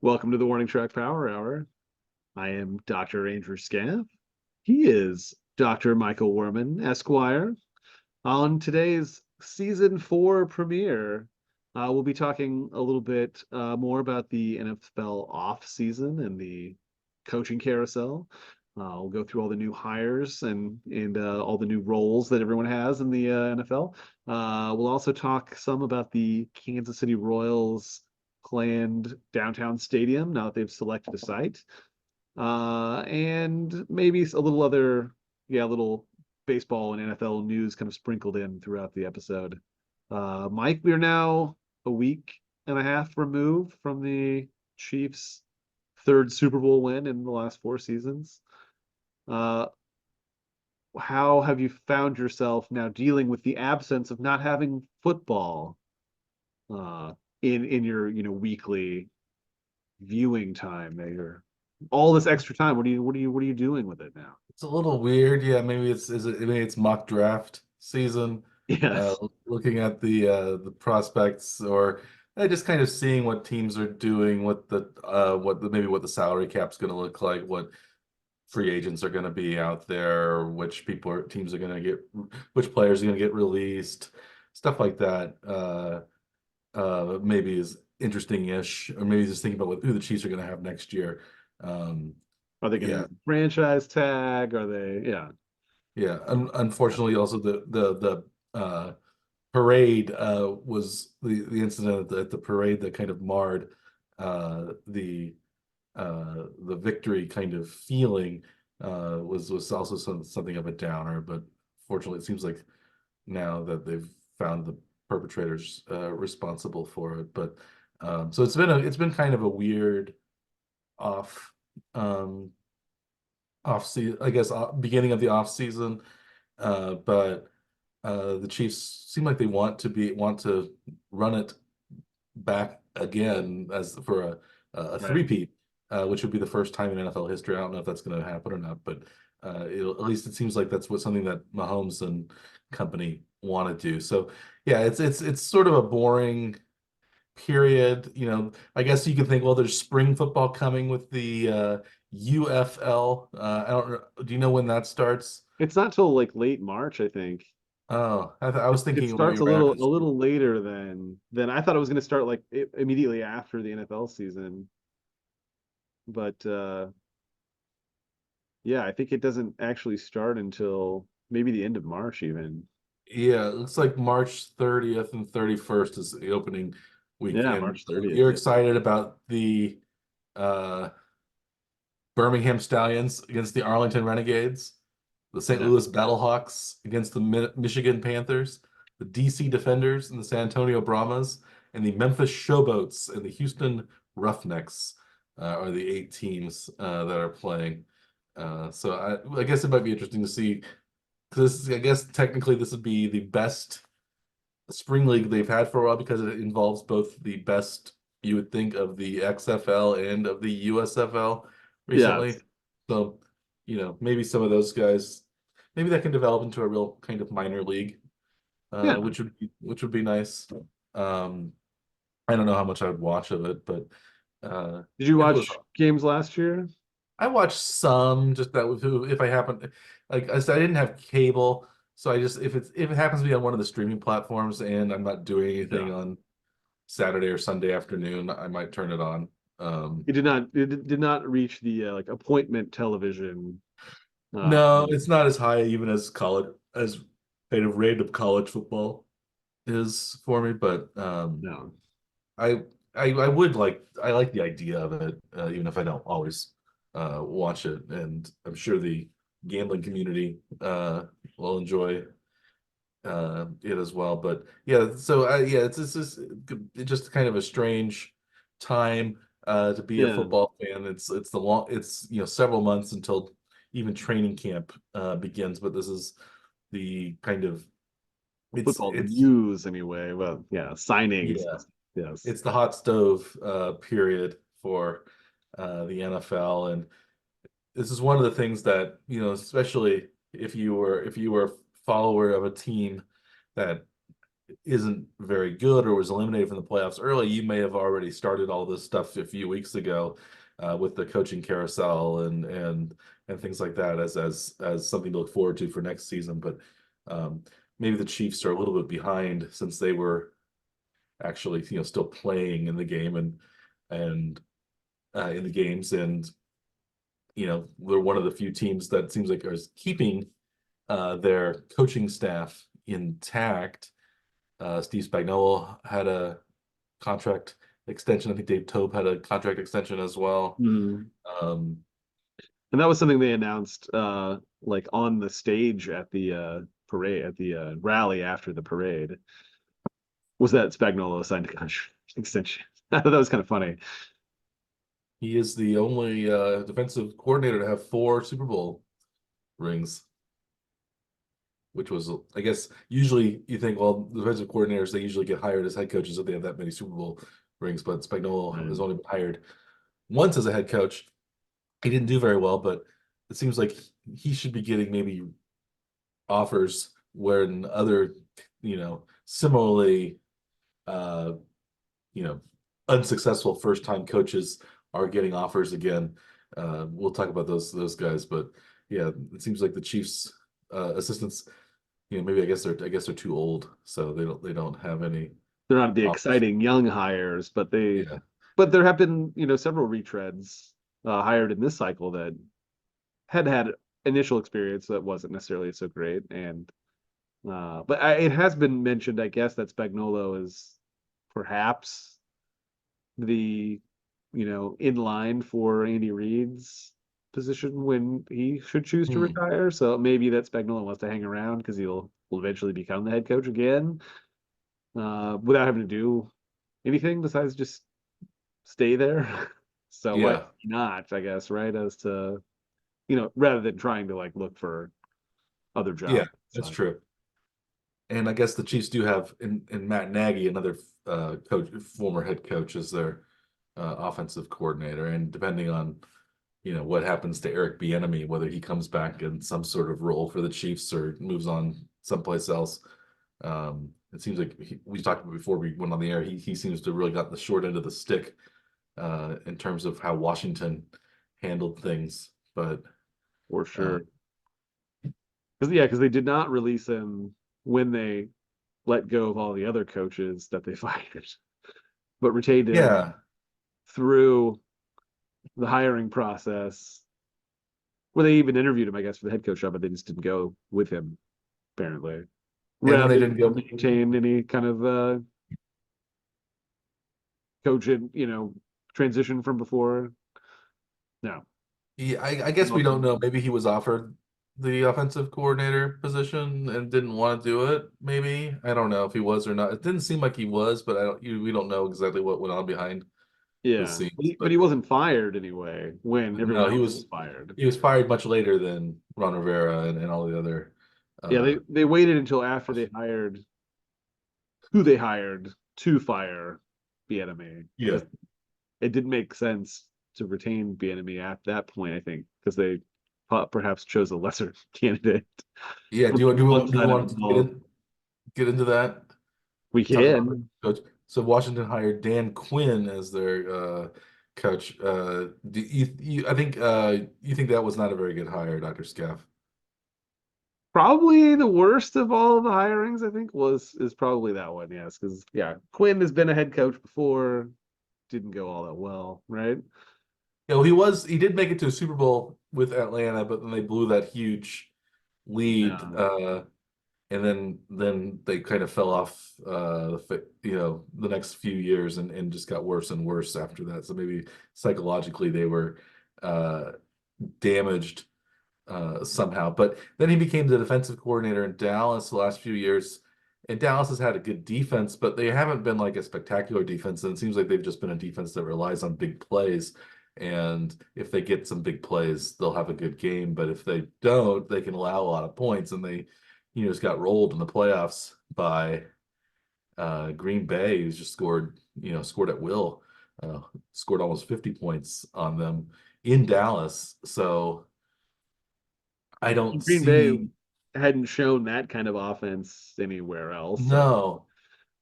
Welcome to the Warning Track Power Hour. I am Dr. Andrew Scaff. He is Dr. Michael Worman, Esquire. On today's season 4 premiere, we'll be talking a little bit more about the NFL off season and the coaching carousel. We'll go through all the new hires and all the new roles that everyone has in the NFL. We'll also talk some about the Kansas City Royals planned downtown stadium now that they've selected a site, and maybe a little other, little baseball and NFL news kind of sprinkled in throughout the episode. Mike, we are now a week and a half removed from the Chiefs' third Super Bowl win in the last 4 seasons. Uh, how have you found yourself now dealing with the absence of not having football uh, in your weekly viewing time? That you're all this extra time. What are you doing with it now? It's a little weird. Yeah, maybe it's mock draft season. Yes. Looking at the prospects or just kind of seeing what teams are doing, what the salary cap's going to look like, what free agents are going to be out there, teams are going to get, which players are going to get released, stuff like that. Maybe is interesting-ish, or maybe just thinking about who the Chiefs are going to have next year. Um, Are they going to yeah, use the franchise tag? Are they? Yeah. Yeah, unfortunately, also the parade was the incident at the parade that kind of marred the victory kind of feeling was also something of a downer. But fortunately, it seems like now that they've found the perpetrators responsible for it. But so it's been kind of a weird off. Um, Off season, I guess, beginning of the off season. But the Chiefs seem like they want to run it back again as for a Right. three-peat, which would be the first time in NFL history. I don't know if that's going to happen or not, but at least it seems like that's something that Mahomes and company want to do. So yeah, it's sort of a boring period. I guess you could think, well, there's spring football coming with the UFL. I don't know. Do you know when that starts? It's not till like late March, I think. Oh, I It, was it thinking maybe starts a right after little the a Super little Bowl. later than I thought it was going to start like immediately after the NFL season. But yeah, I think it doesn't actually start until maybe the end of March even. Yeah, it looks like March 30th and 31st is the opening Yeah, weekend. March 30th. You're Yeah. excited about the uh, Birmingham Stallions against the Arlington Renegades, the St. Yeah. Louis Battlehawks against the Michigan Panthers, the DC Defenders and the San Antonio Brahmas, and the Memphis Showboats and the Houston Roughnecks are the 8 teams that are playing. So I guess it might be interesting to see, because I guess technically this would be the best spring league they've had for a while, because it involves both the best, you would think, of the XFL and of the USFL recently. Yes. So, maybe some of those guys, maybe that can develop into a real kind of minor league, Yeah. which would be nice. Um, I don't know how much I would watch of it, but Did you if it was, watch games last year? I watched some, just that with who, if I happen, like I said, I didn't have cable, so I just, if it happens to be on one of the streaming platforms and I'm not doing Yeah. anything on Saturday or Sunday afternoon, I might turn it on. It did not reach the like appointment television. No, Um, it's not as high even as college, as kind of random college football is for me, but no. I I like the idea of it, even if I don't always watch it, and I'm sure the gambling community will enjoy it as well. But yeah, so yeah, it's just kind of a strange time to be a Yeah. football fan. It's the long it's several months until even training camp begins, but this is the kind of Football it's news anyway. Well, yeah, signings. yeah, Yes. it's the hot stove period for the NFL, and this is one of the things that, especially if you were a follower of a team that isn't very good or was eliminated from the playoffs early, you may have already started all this stuff a few weeks ago with the coaching carousel and things like that as something to look forward to for next season. But um, maybe the Chiefs are a little bit behind since they were actually still playing in the game and in the games and they're one of the few teams that seems like is keeping their coaching staff intact. Steve Spagnuolo had a contract extension. I think Dave Tope had a contract extension as well. Mm. Um, And that was something they announced like on the stage at the parade at the rally after the parade. Was that Spagnuolo signed a contract extension? I thought that was kind of funny. he is the only defensive coordinator to have 4 Super Bowl rings, which was, I guess, usually you think, well, the defensive coordinators, they usually get hired as head coaches if they have that many Super Bowl rings, but Spagnuolo has Mm. only been hired once as a head coach. He didn't do very well, but it seems like he should be getting maybe offers when other, similarly, uh, you know, unsuccessful first time coaches are getting offers again. We'll talk about those guys, but yeah, it seems like the Chiefs assistants, maybe I guess they're too old, so they don't have any They're not the offers. exciting young hires, Yeah, but there have been, several retreads hired in this cycle that had initial experience that wasn't necessarily so great. And but it has been mentioned, I guess, that Spagnuolo is perhaps the, in line for Andy Reid's position when he should choose to hmm. retire. So maybe that Spagnuolo wants to hang around because will eventually become the head coach again, without having to do anything besides just stay there. So why Yeah, not, I guess, right? As to, rather than trying to like look for other yeah, jobs. that's So true. And I guess the Chiefs do have in Matt Nagy, another coach, former head coach, as their offensive coordinator. And depending on what happens to Eric Bieniemy, whether he comes back in some sort of role for the Chiefs or moves on someplace else, it seems like we talked about before we went on the air. He seems to really got the short end of the stick in terms of how Washington handled things. But for uh, sure. Because they did not release him when they let go of all the other coaches that they fired, but retained him yeah, through the hiring process, where they even interviewed him, I guess, for the head coach job, but they just didn't go with him, apparently, and then they rather didn't than go. maintain any kind of coaching, transition from before. No. Yeah, I guess we don't know. Maybe he was offered the offensive coordinator position and didn't want to do it. Maybe I don't know if he was or not. It didn't seem like he was, but we don't know exactly what went on behind the Yeah, scenes. but But he wasn't fired anyway when everyone no, he else was was fired. he was fired much later than Ron Rivera and all the other. Yeah, Uh, they waited until after they hired who they hired to fire Bieniemy yeah, because it didn't make sense to retain Bieniemy at that point. I think because they perhaps chose a lesser candidate. yeah. From Do you do we, do we one-sided want to result. get into that? We Talk about the can. coach. So Washington hired Dan Quinn as their coach. I think you think that was not a very good hire, Dr. Scaff. Probably the worst of all the hirings, I think, was is probably that one. Yes, because yeah, Quinn has been a head coach before, didn't go all that well, right? He did make it to a Super Bowl with Atlanta, but then they blew that huge lead, No. and then they kind of fell off, the next few years and just got worse and worse after that. So maybe psychologically they were uh, damaged somehow. But then he became the defensive coordinator in Dallas the last few years. And Dallas has had a good defense, but they haven't been like a spectacular defense. And it seems like they've just been a defense that relies on big plays. And if they get some big plays, they'll have a good game. But if they don't, they can allow a lot of points. And they, just got rolled in the playoffs by Green Bay, who's just scored at will, uh, scored almost 50 points on them in Dallas. So I don't Green Bay see. hadn't shown that kind of offense anywhere else. So No.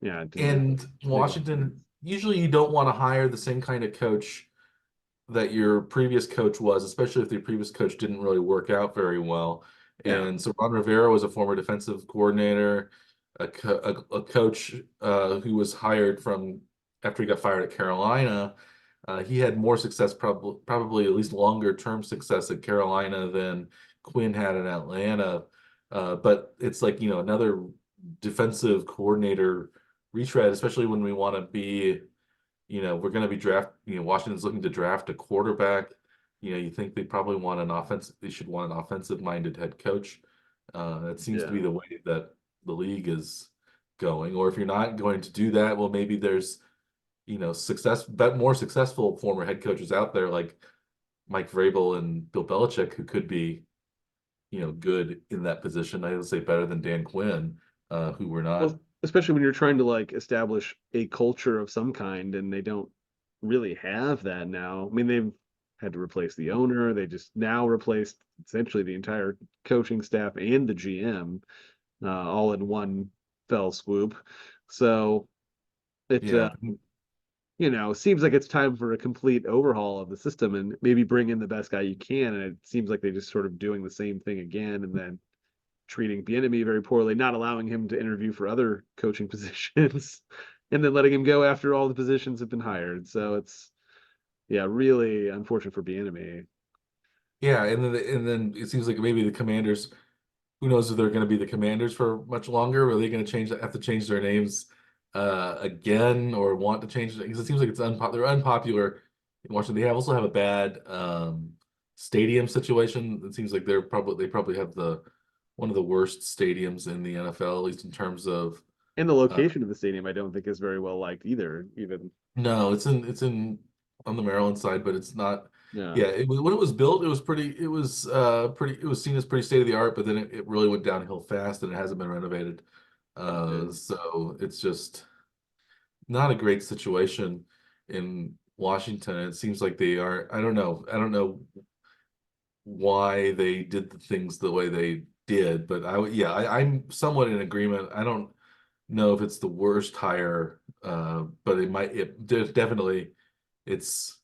Yeah, it didn't And make much sense. Washington, usually you don't want to hire the same kind of coach that your previous coach was, especially if the previous coach didn't really work out very well. Yeah, And so Ron Rivera was a former defensive coordinator, a coach who was hired from after he got fired at Carolina. He had more success, probably at least longer term success at Carolina than Quinn had in Atlanta. But it's like, another defensive coordinator retread, especially when we want to be, we're going to be Washington's looking to draft a quarterback. You think they should want an offensive minded head coach. That seems to be yeah. the way that the league is going. Or if you're not going to do that, well, maybe there's, but more successful former head coaches out there like Mike Vrabel and Bill Belichick who could be, good in that position. I would say better than Dan Quinn, who were not. Well, especially when you're trying to like establish a culture of some kind, and they don't really have that now. I mean, they've had to replace the owner. They just now replaced essentially the entire coaching staff and the GM, all in one fell swoop. So it Yeah. seems like it's time for a complete overhaul of the system and maybe bring in the best guy you can. And it seems like they just sort of doing the same thing again and then treating Bieniemy very poorly, not allowing him to interview for other coaching positions, and then letting him go after all the positions have been hired. So it's yeah, really unfortunate for Bieniemy. Yeah, and then it seems like maybe the Commanders. Who knows if they're going to be the Commanders for much longer? Are they going to have to change their names again, or want to change it? Because it seems like they're unpopular in Washington. They also have a bad stadium situation. It seems like they probably have the one of the worst stadiums in the NFL, at least in terms of And the uh, location of the stadium, I don't think is very well liked either. Even no, it's in on the Maryland side, but it's not. yeah, Yeah, when it was built, it was pretty. It was pretty. It was seen as pretty state of the art, but then it really went downhill fast, and it hasn't been renovated. yeah. So it's just not a great situation in Washington. It seems like they are. I don't know. I don't know why they did the things the way they did, but yeah, I'm somewhat in agreement. I don't know if it's the worst hire, but definitely it's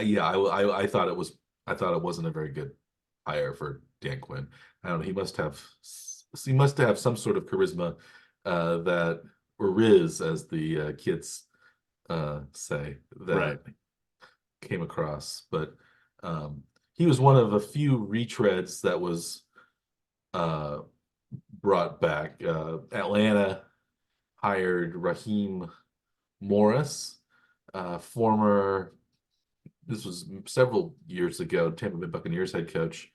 yeah, I thought it was I thought it wasn't a very good hire for Dan Quinn. I don't know. He must have some sort of charisma that or riz as the kids say Right. that came across. But um, he was one of a few retreads that was uh, brought back. Atlanta hired Raheem Morris, former, this was several years ago, Tampa Bay Buccaneers head coach,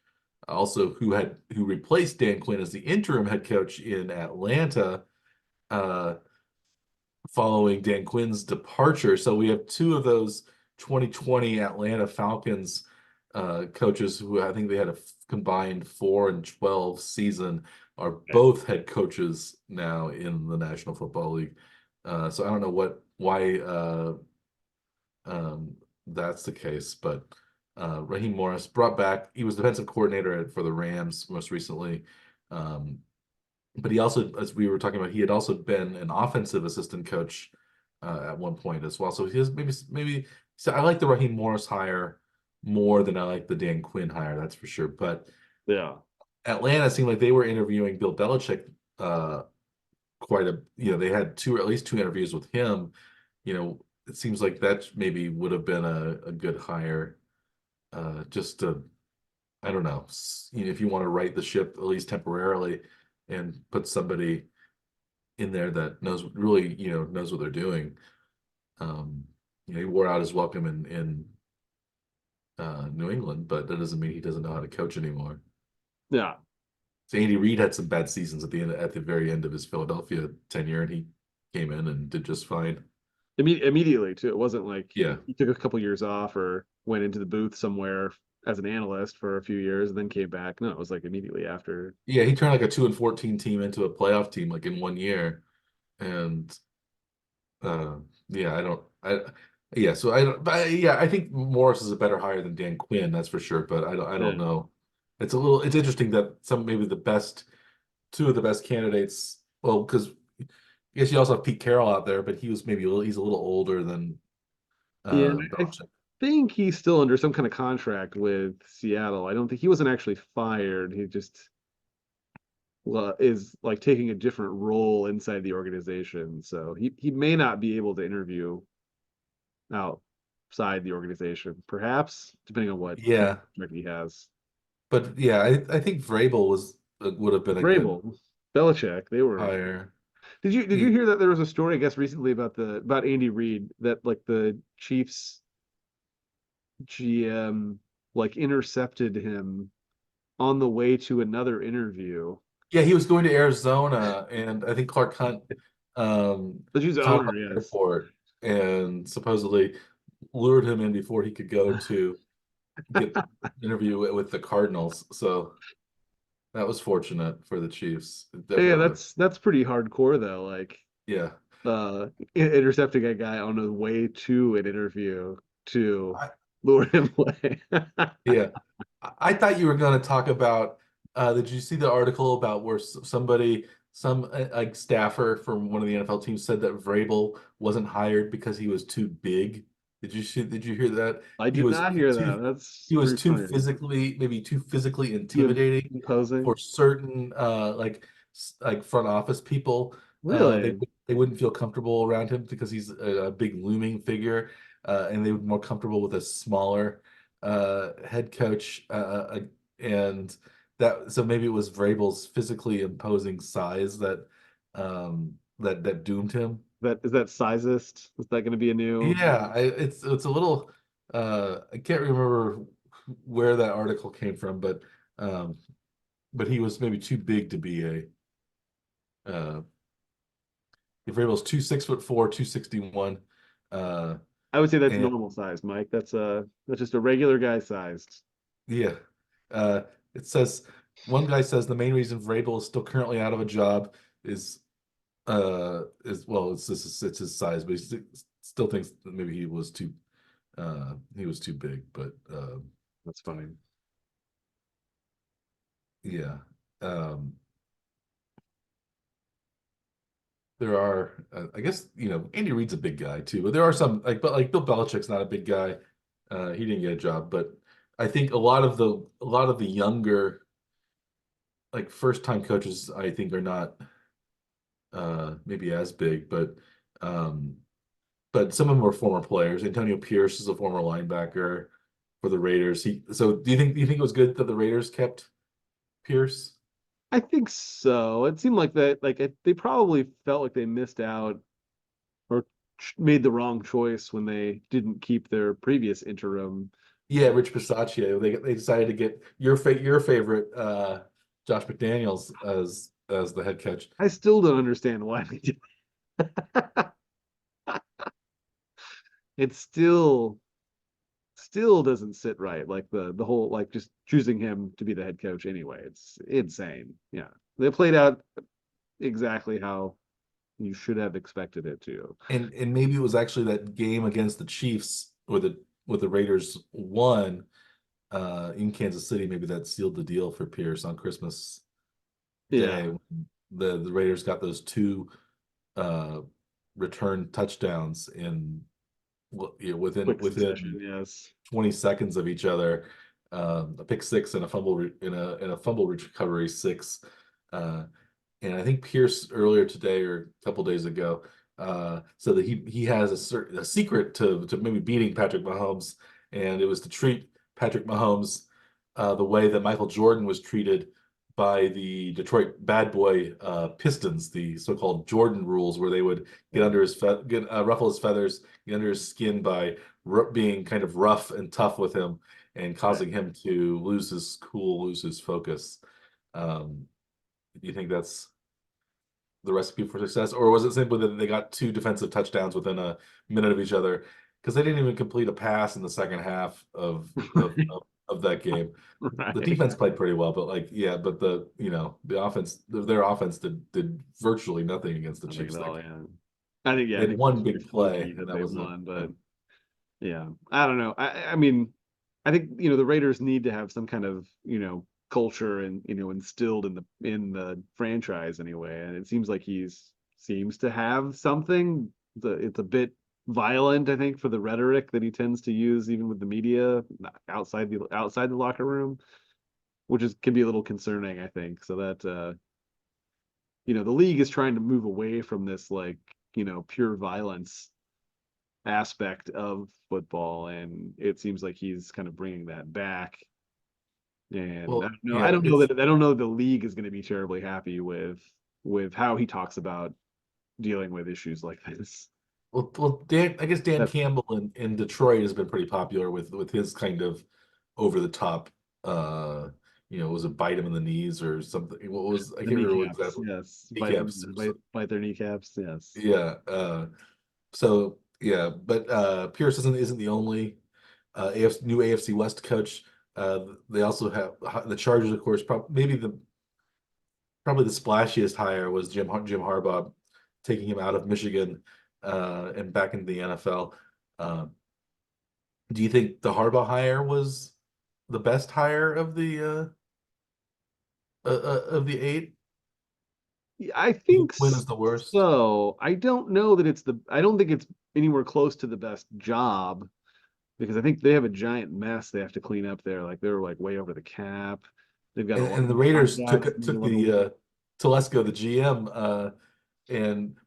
also who replaced Dan Quinn as the interim head coach in Atlanta uh, following Dan Quinn's departure. So we have two of those 2020 Atlanta Falcons coaches who I think they had a combined 4-12 season are Okay. both head coaches now in the National Football League. So I don't know why um, that's the case, but Raheem Morris brought back. He was defensive coordinator for the Rams most recently, um, but he also, as we were talking about, he had also been an offensive assistant coach at one point as well. So he has maybe. So I like the Raheem Morris hire more than I like the Dan Quinn hire. That's for sure. But Yeah. Atlanta seemed like they were interviewing Bill Belichick quite a. They had at least two interviews with him. It seems like that maybe would have been a good hire. Just to, I don't know, if you want to right the ship at least temporarily and put somebody in there that knows what they're doing. Um, he wore out his welcome in New England, but that doesn't mean he doesn't know how to coach anymore. Yeah. So Andy Reid had some bad seasons at the very end of his Philadelphia tenure, and he came in and did just fine. Immediately too. It wasn't like Yeah, he took a couple years off or went into the booth somewhere as an analyst for a few years and then came back. No, it was like immediately after. yeah, he turned like a 2-14 team into a playoff team like in one year, and yeah, I don't, yeah, so I don't, but yeah, I think Morris is a better hire than Dan Quinn, that's for sure. But I don't Yeah. know. It's interesting that maybe two of the best candidates. Well, because I guess you also have Pete Carroll out there, but he was maybe he's a little older than Yeah, and I Belichick. think he's still under some kind of contract with Seattle. I don't think he wasn't actually fired. He just is like taking a different role inside the organization. So he may not be able to interview outside the organization, perhaps, depending on what kind of Yeah, contract he has. but yeah, I think Vrabel was would have been a good Vrabel, Belichick, they were. hire. Did you He, hear that there was a story, I guess, recently about the about Andy Reid that like the Chiefs GM like intercepted him on the way to another interview. yeah, he was going to Arizona, and I think Clark Hunt The Chiefs caught him owner, at the yes. airport and supposedly lured him in before he could go to get interview with the Cardinals. So that was fortunate for the Chiefs. It Yeah, definitely would have. that's pretty hardcore though. Like Yeah. intercepting a guy on his way to an interview to I, lure him away. yeah. I thought you were going to talk about. Did you see the article about where somebody, some like staffer from one of the NFL teams said that Vrabel wasn't hired because he was too big? Did you see? Did you hear that? I He did was not hear too. that. That's He was pretty too funny. physically, maybe too physically Too intimidating for imposing. certain like front office people. They Really? they wouldn't feel comfortable around him because he's a big looming figure, and they would be more comfortable with a smaller head coach, and that so maybe it was Vrabel's physically imposing size that doomed him. That is that sizest? Is that going to be a new? Yeah, it's a little I can't remember where that article came from, um, but he was maybe too big to be a uh, Vrabel's 2 6'4", 261, uh, I would say that's and normal size, Mike. That's just a regular guy sized. yeah, uh, it says one guy says the main reason Vrabel is still currently out of a job is well it's his size, but still thinks that maybe he was too big, but That's funny. yeah. Um, there are I guess Andy Reid's a big guy too, but there are some like Bill Belichick's not a big guy. He didn't get a job, but I think a lot of the younger like first time coaches I think are not maybe as big, um, but some of them are former players. Antonio Pierce is a former linebacker for the Raiders. So do you think it was good that the Raiders kept Pierce? I think so. It seemed like that, like they probably felt like they missed out or made the wrong choice when they didn't keep their previous interim. Yeah, Rich Bisaccia. They decided to get your favorite Josh McDaniels as the head coach. I still don't understand why they did. It still doesn't sit right. Like the whole like just choosing him to be the head coach anyway. It's insane. Yeah, they played out exactly how you should have expected it to. And maybe it was actually that game against the Chiefs where the Raiders won in Kansas City. Maybe that sealed the deal for Pierce on Christmas Yeah, Day. The Raiders got those two uh, return touchdowns in quick within succession. Yes. 20 seconds of each other. A pick six and a fumble recovery six. Uh, and I think Pierce earlier today or a couple days ago said that he has a secret to maybe beating Patrick Mahomes, and it was to treat Patrick Mahomes the way that Michael Jordan was treated by the Detroit Bad Boy Pistons, the so-called Jordan rules, where they would get under his ruffle his feathers, get under his skin by being kind of rough and tough with him and Right. causing him to lose his cool, lose his focus. Um, do you think that's the recipe for success, or was it simply that they got two defensive touchdowns within a minute of each other? Because they didn't even complete a pass in the second half of that game. The Right. defense played pretty well, but like yeah, but the offense, their offense did virtually nothing against the I think Chiefs at that all. game. Yeah. I think yeah. They I had think it was one very big play, fluky and that that they was it. won, but yeah, I don't know. I mean, I think the Raiders need to have some kind of culture and instilled in the franchise anyway, and it seems like he's seems to have something. It's a bit violent, I think, for the rhetoric that he tends to use, even with the media outside the locker room, which is can be a little concerning, I think. So that the league is trying to move away from this like, pure violence aspect of football, and it seems like he's kind of bringing that back. And I Well, don't know. I yeah, don't know that I don't know the league is going to be terribly happy with how he talks about dealing with issues like this. Dan, I guess Dan That Campbell in Detroit has been pretty popular with his kind of over the top. Uh, was it bite him in the knees or something? What was I the can't remember what kneecaps, exactly yes, kneecaps. bite their kneecaps, yes. Yeah. So yeah, but Pierce isn't the only new AFC West coach. They also have the Chargers, of course. Probably the splashiest hire was Jim Harbaugh, taking him out of Michigan and back into the NFL. Uh, do you think the Harbaugh hire was the best hire of the eight? Yeah, I You think think Quinn is the worst? so. I don't think it's anywhere close to the best job because I think they have a giant mess they have to clean up there. Like they're like way over the cap. They've got a lot And the of Raiders contracts in the took middle of the the Telesco, the GM,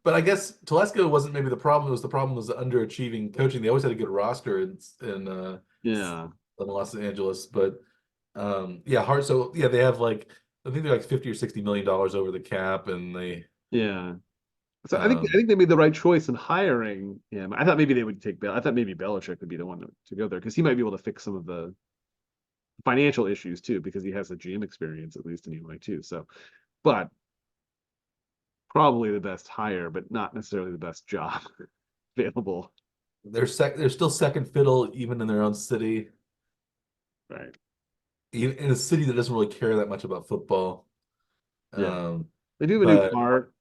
but I guess Telesco wasn't maybe the problem. It was the problem was the underachieving coaching. They always had a good roster yeah. in Los Angeles, but yeah, hard. So yeah, they have like I think they're like 50 or 60 million dollars over the cap, and they Yeah. So I um think they made the right choice in hiring him. I thought maybe they would take Bel. I thought maybe Belichick would be the one to go there because he might be able to fix some of the financial issues too because he has the GM experience at least anyway too. So, but probably the best hire, but not necessarily the best job available. they're still second fiddle even in their own city, Right. even in a city that doesn't really care that much about football. Yeah. Um, They do have a new but park,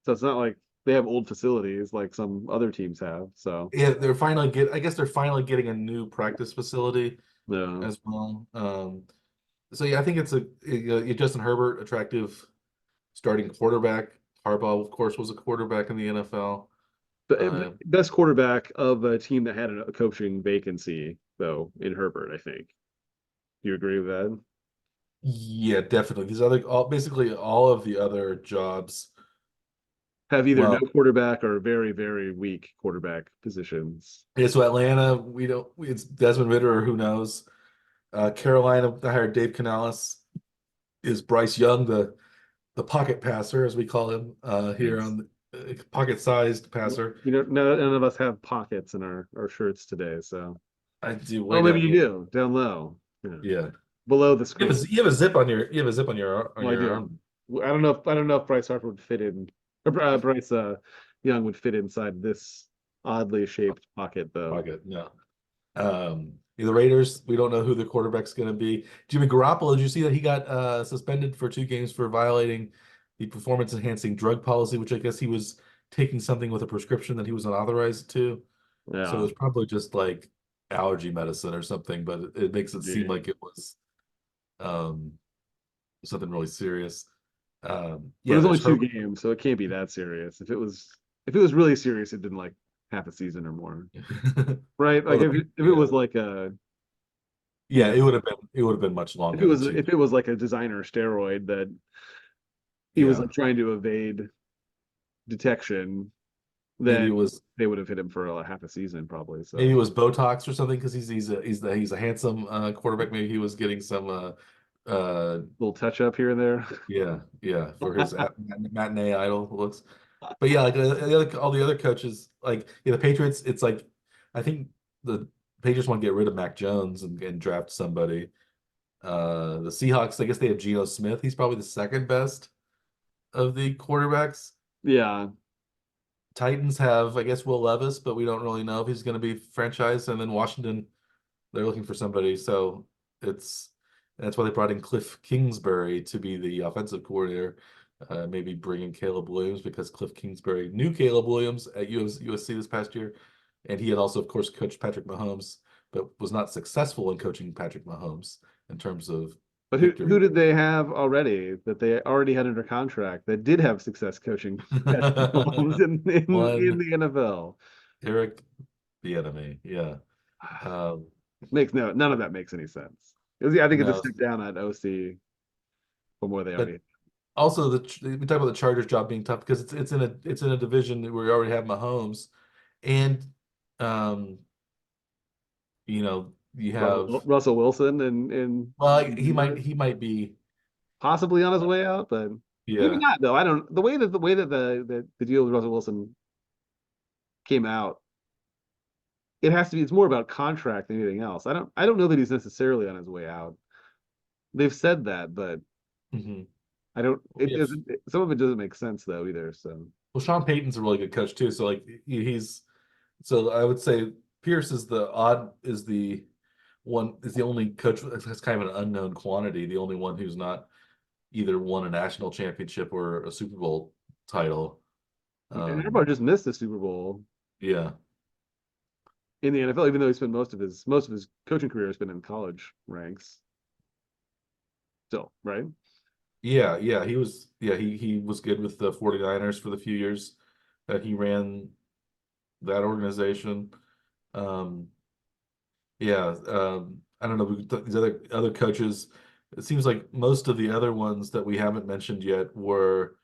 so it's not like they have old facilities like some other teams have. So, yeah, I guess they're finally getting a new practice facility yeah. as well. So yeah, I think Justin Herbert, attractive starting quarterback. Harbaugh, of course, was a quarterback in the NFL. But Uh, best quarterback of a team that had a coaching vacancy, though, in Herbert, I think. Do you agree with that? yeah, definitely. Basically all of the other jobs. Have either no Well, quarterback or very, very weak quarterback positions. yeah, so Atlanta, it's Desmond Ritter or who knows. Carolina, they hired Dave Canales. Is Bryce Young the pocket passer, as we call him here Yes. on the pocket-sized passer? None of us have pockets in our shirts today, so. I do Oh, way maybe down you here. do, down low. Yeah. Yeah. Below the screen. You have a zip on Well, I your do. arm I don't know if Bryce Harper would fit in, or Bryce Young would fit inside this oddly shaped pocket, though. pocket. No. The Raiders, we don't know who the quarterback's going to be. Jimmy Garoppolo, did you see that he got suspended for 2 games for violating the performance enhancing drug policy, which I guess he was taking something with a prescription that he was unauthorized to. So it Yeah. was probably just like allergy medicine or something, but it makes it seem Gee. like it was um, something really serious. But it Yeah, was only there's two Herbert. games, so it can't be that serious. If it was really serious, it'd been like half a season or more, right? Well, Like if it yeah, was like a you yeah, know it would have been much longer than 2 games. if it was like a designer steroid that he was Yeah, like trying to evade detection, maybe then it was they would have hit him for a half a season probably. maybe So it was Botox or something because he's a handsome quarterback. Maybe he was getting some uh little touch up here and there. yeah for his matinee idol looks. But yeah, like all the other coaches, like yeah, the Patriots, it's like I think the Patriots want to get rid of Mac Jones and draft somebody. The Seahawks, I guess they have Geno Smith. He's probably the second best of the quarterbacks. Yeah, Titans have, I guess, Will Levis, but we don't really know if he's going to be franchised. And then Washington, they're looking for somebody. So it's that's why they brought in Cliff Kingsbury to be the offensive coordinator. Maybe bring in Caleb Williams because Cliff Kingsbury knew Caleb Williams at USC this past year. And he had also, of course, coached Patrick Mahomes, but was not successful in coaching Patrick Mahomes in terms of But who victory. did they have already that they already had under contract that did have success coaching Patrick Mahomes in One the NFL? Eric the enemy. Yeah. Um, Makes no none of that makes any sense. I think it's a no, step down at OC from where they but already. also we talk about the Chargers job being tough because it's in a division where you already have Mahomes, and um, you have Russell Wilson and well he might be possibly on his way out, but maybe yeah. not though. I don't the way that the deal with Russell Wilson came out, it has to be it's more about contract than anything else. I don't know that he's necessarily on his way out. They've said that, but Mhm. I don't We it have doesn't some of it doesn't make sense though either. So well Sean Payton's a really good coach too. So like he's so I would say Pierce is the only coach that's kind of an unknown quantity, the only one who's not either won a national championship or a Super Bowl title. and Um, Harbaugh just missed the Super Bowl yeah, in the NFL, even though he spent most of his coaching career has been in college ranks. Still, right? he was good with the 49ers for the few years that he ran that organization. Um, yeah, I don't know these other coaches. It seems like most of the other ones that we haven't mentioned yet were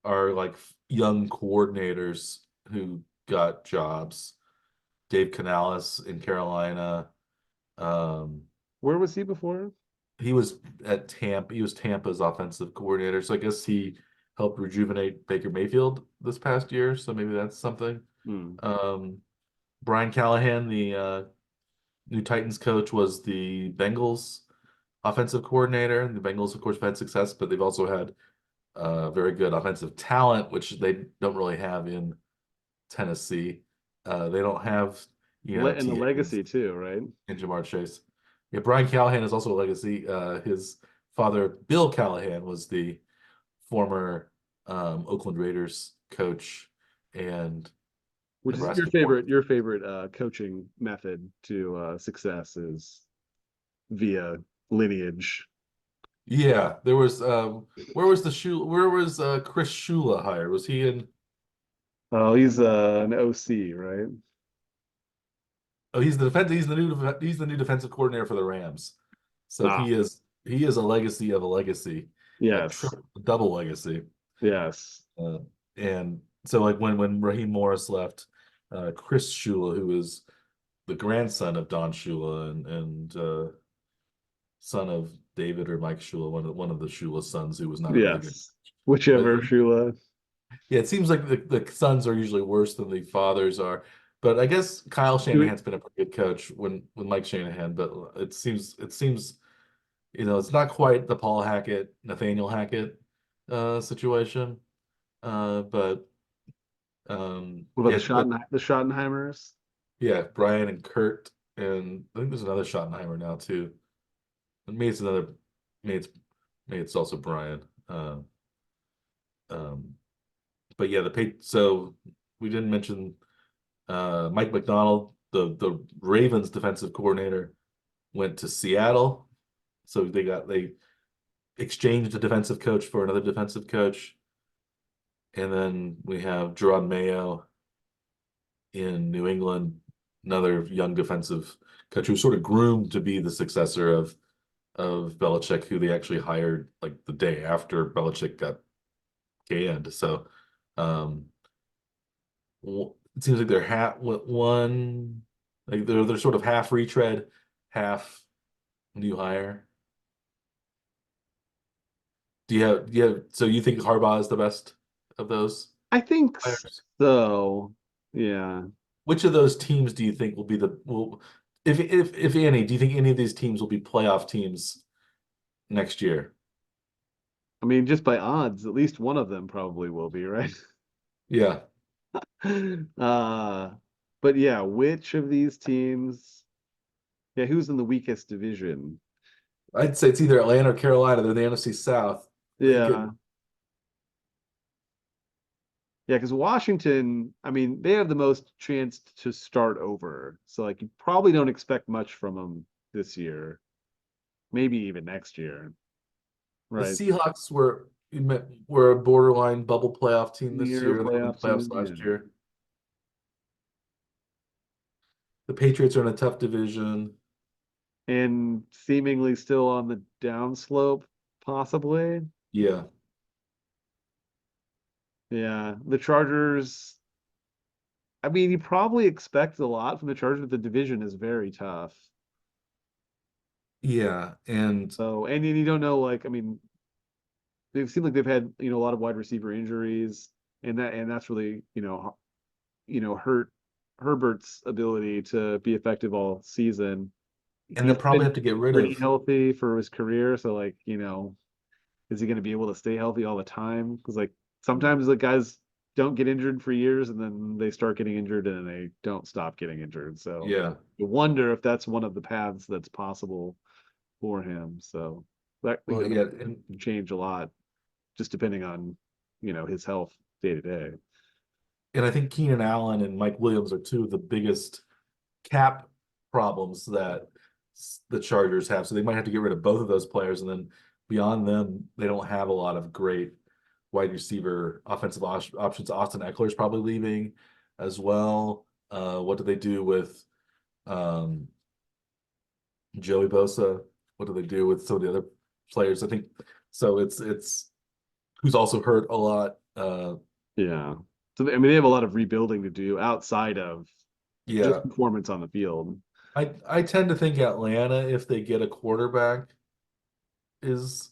are like young coordinators who got jobs. Dave Canales in Carolina. Um, Where was he before? he was at Tampa. He was Tampa's offensive coordinator. So I guess he helped rejuvenate Baker Mayfield this past year. So maybe that's something. Hmm. Um, Brian Callahan, the new Titans coach, was the Bengals offensive coordinator. The Bengals, of course, have had success, but they've also had very good offensive talent, which they don't really have in Tennessee. They don't have, And the T. Higgins legacy too, right? and Jamar Chase. Yeah, Brian Callahan is also a legacy. His father, Bill Callahan, was the former Oakland Raiders coach and Which is your Nebraska favorite quarterback. your favorite coaching method to success is via lineage. Yeah, there was where was Chris Shula hired? Was he in Oh, he's an OC, right? oh he's the new defensive coordinator for the Rams. So Ah, he is a legacy of a legacy, a yes, triple double legacy. yes. Uh, and so like when Raheem Morris left, Chris Shula, who is the grandson of Don Shula and son of David or Mike Shula, one of the Shula sons who was not a very good. Yes. But Whichever Shula. yeah, it seems like the sons are usually worse than the fathers are. But I guess Kyle Do Shanahan's been a pretty good coach when Mike Shanahan, but it seems it's not quite the Paul Hackett, Nathaniel Hackett situation. But what about yeah, but The Schottenheimers? yeah, Brian and Kurt, and I think there's another Schottenheimer now too. And maybe it's another, maybe it's maybe it's also Brian. Um, but yeah, so we didn't mention Mike McDonald, the Ravens defensive coordinator, went to Seattle. So they exchanged a defensive coach for another defensive coach, and then we have Gerard Mayo in New England, another young defensive coach who was sort of groomed to be the successor of Belichick, who they actually hired like the day after Belichick got canned. So um, it seems like they're one, like they're sort of half retread, half new hire. So you think Harbaugh is the best of those I think hires? so. Yeah. Which of those teams do you think will be the will if any, do you think any of these teams will be playoff teams next year? I mean, just by odds, at least one of them probably will be, right? Yeah, Uh, but yeah, which of these teams? Yeah, who's in the weakest division? I'd say it's either Atlanta or Carolina. They're the NFC South. They Yeah. could, Yeah, because Washington, I mean, they have the most chance to start over. So like you probably don't expect much from them this year, maybe even next year. The Right. Seahawks were a borderline bubble playoff team this Near year. They were in the playoff playoffs team. last Yeah. year. The Patriots are in a tough division. And seemingly still on the downslope, possibly. Yeah, Yeah. The Chargers, I mean, you probably expect a lot from the Chargers, but the division is very tough. yeah, and So, and you don't know, like, I mean, they've seemed like they've had, a lot of wide receiver injuries, and that's really, hurt Herbert's ability to be effective all season. they'll He's probably been have to get rid pretty of. healthy for his career, so like, is he going to be able to stay healthy all the time? Because like sometimes the guys don't get injured for years and then they start getting injured and they don't stop getting injured. So Yeah, you wonder if that's one of the paths that's possible for him. So that well, that yeah, can change a lot just depending on his health day to day. and I think Keenan Allen and Mike Williams are two of the biggest cap problems that the Chargers have. So they might have to get rid of both of those players, and then beyond them, they don't have a lot of great wide receiver offensive options. Austin Eckler is probably leaving as well. What do they do with um, Joey Bosa? What do they do with some of the other players? I think so. It's who's also hurt a lot. Yeah. So I mean they have a lot of rebuilding to do outside of just Yeah, performance on the field. I tend to think Atlanta, if they get a quarterback, is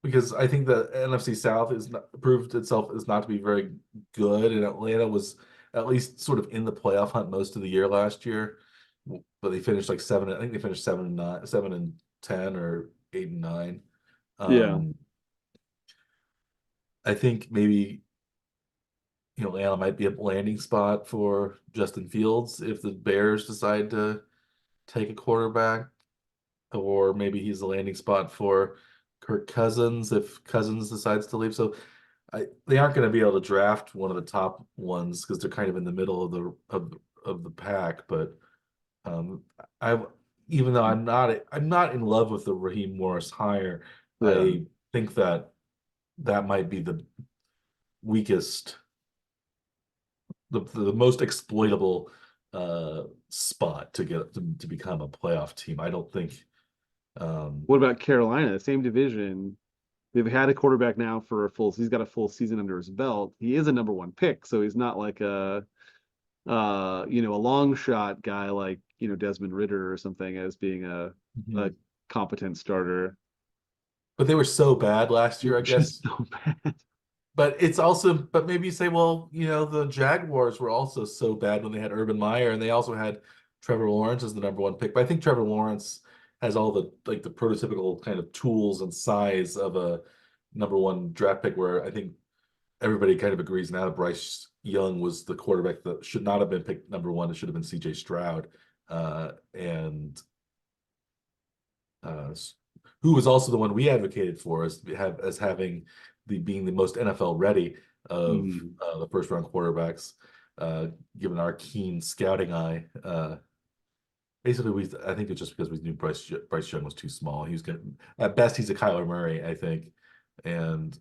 because I think the NFC South is not, proved itself is not to be very good, and Atlanta was at least sort of in the playoff hunt most of the year last year, but they finished like seven. I think they finished 7-9, 7-10, or 8-9. Yeah. Um, I think maybe Atlanta might be a landing spot for Justin Fields if the Bears decide to take a quarterback, or maybe he's a landing spot for Kirk Cousins if Cousins decides to leave. So they aren't going to be able to draft one of the top ones because they're kind of in the middle of the pack. But um, I even though I'm not in love with the Raheem Morris hire, Yeah. I think that that might be the weakest, the most exploitable spot to get to become a playoff team. I don't think. Um, What about Carolina? Same division. They've had a quarterback now for he's got a full season under his belt. He is a number one pick, so he's not like a long shot guy like, Desmond Ritter or something as being a mhm. competent starter. But they were so bad last year, I Just guess. so bad. But it's also, but maybe you say, well, the Jaguars were also so bad when they had Urban Meyer, and they also had Trevor Lawrence as the number one pick. But I think Trevor Lawrence has all the like the prototypical kind of tools and size of a number one draft pick, where I think everybody kind of agrees now that Bryce Young was the quarterback that should not have been picked number one. It should have been CJ Stroud. And uh, who was also the one we advocated for as having the being the most NFL ready of Mm. the first round quarterbacks, uh, given our keen scouting eye. Basically, I think it's just because we knew Bryce Young was too small. He was getting at best he's a Kyler Murray, I think, and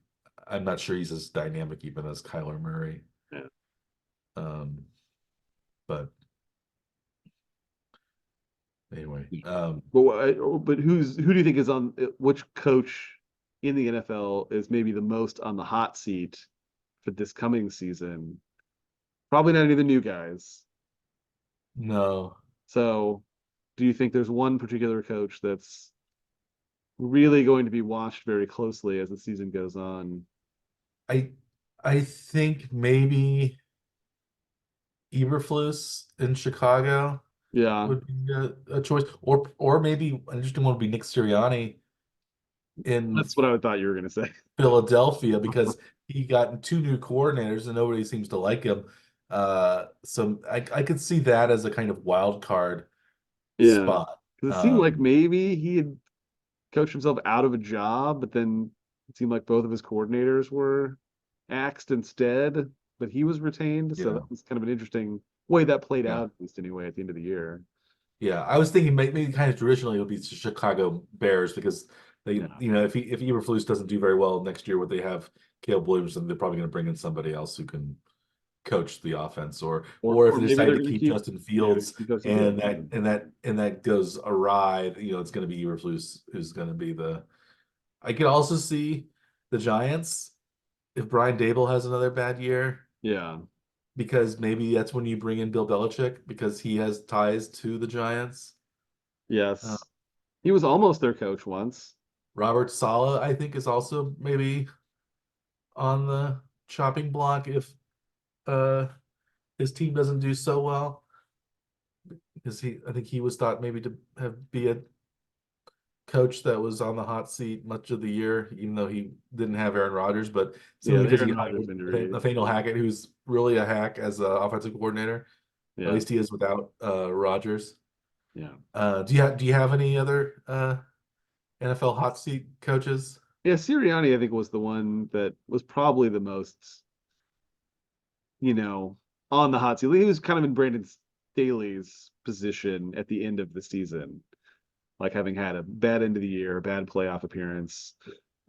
I'm not sure he's as dynamic even as Kyler Murray. Yeah. Um, but anyway, But who do you think is on which coach in the NFL is maybe the most on the hot seat for this coming season? Probably not any of the new guys. no, So, do you think there's one particular coach that's really going to be watched very closely as the season goes on? I I think maybe Eberflus in Chicago Yeah, would be a choice, or maybe an interesting one would be Nick Sirianni in that's what I thought you were going to say. Philadelphia, because he got two new coordinators and nobody seems to like him. So I could see that as a kind of wild card Yeah, spot. because it seemed like Um, maybe he had coached himself out of a job, but then it seemed like both of his coordinators were axed instead, but he was retained. So yeah, that was kind of an interesting way that played yeah. out, at least anyway, at the end of the year. Yeah, I was thinking maybe kind of traditionally it would be Chicago Bears because They, Yeah. if Eberflus doesn't do very well next year, what they have Caleb Williamson, they're probably going to bring in somebody else who can coach the offense, or if Or they maybe decide they're to going to keep keep, Justin yeah, they Fields keep Justin Fields. and that goes awry, it's going to be Eberflus who's going to be the. I could also see the Giants if Brian Dable has another bad year, Yeah. because maybe that's when you bring in Bill Belichick because he has ties to the Giants. Uh, Yes. He was almost their coach once. Robert Saleh, I think, is also maybe on the chopping block if uh his team doesn't do so well. Because I think he was thought maybe to be a coach that was on the hot seat much of the year, even though he didn't have Aaron Rodgers, but Yeah, simply the because he Aaron Rodgers hired injury. Nathaniel Hackett, who's really a hack as an offensive coordinator. At Yeah. least he is without Rodgers. Yeah. Do you have any other NFL hot seat coaches? Yeah, Sirianni, I think, was the one that was probably the most, you know, on the hot seat. He was kind of in Brandon Staley's position at the end of the season, like having had a bad end of the year, a bad playoff appearance.